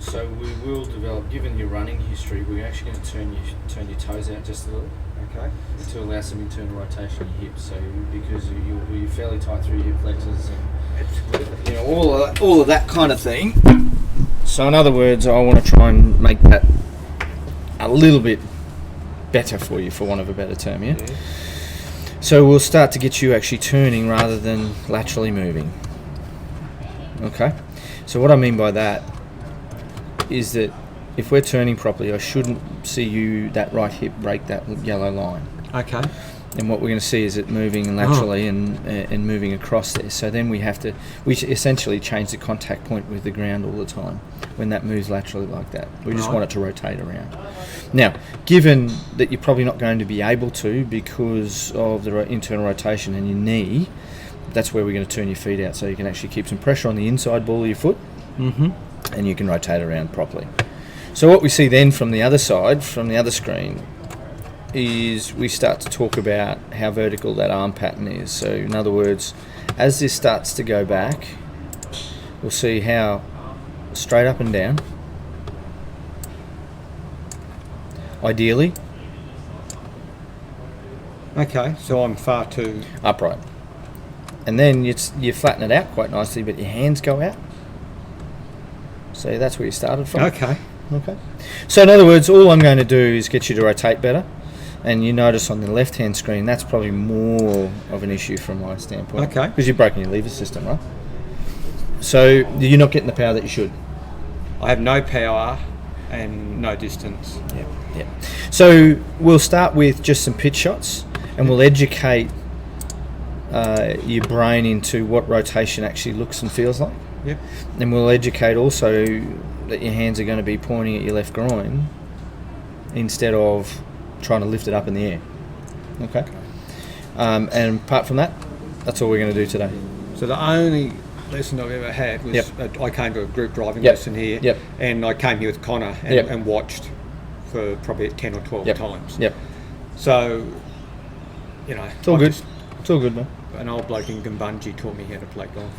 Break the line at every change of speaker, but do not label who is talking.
So we will develop, given your running history, we're actually going to turn your toes out just a little.
Okay.
To allow some internal rotation in your hips. So because you're fairly tight through your hip flexors and all of that kind of thing. So in other words, I want to try and make that a little bit better for you, for want of a better term. Yeah. So we'll start to get you actually turning rather than laterally moving. Okay. So what I mean by that is that if we're turning properly, I shouldn't see you, that right hip, break that yellow line.
Okay.
And what we're going to see is it moving laterally and moving across there. So then we essentially change the contact point with the ground all the time when that moves laterally like that. We just want it to rotate around. Now, given that you're probably not going to be able to because of the internal rotation in your knee, that's where we're going to turn your feet out so you can actually keep some pressure on the inside ball of your foot, and you can rotate around properly. So what we see then from the other side, from the other screen, is we start to talk about how vertical that arm pattern is. So in other words, as this starts to go back, we'll see how straight up and down, ideally.
Okay, so I'm far too
upright. And then you flatten it out quite nicely, but your hands go out. So that's where you started from.
Okay.
So in other words, all I'm going to do is get you to rotate better. And you notice on the left-hand screen, that's probably more of an issue from my standpoint.
Okay.
Because you've broken your lever system, right? So you're not getting the power that you should.
I have no power and no distance.
Yeah. So we'll start with just some pitch shots, and we'll educate your brain into what rotation actually looks and feels like.
Yep.
And we'll educate also that your hands are going to be pointing at your left groin instead of trying to lift it up in the air. Okay. And apart from that, that's all we're going to do today.
So the only lesson I've ever had was I came to a group driving lesson here, and I came here with Connor and watched for probably 10 or 12 times. So, it's
all good. It's all good, man.
An old bloke in Gumbunji taught me how to play golf.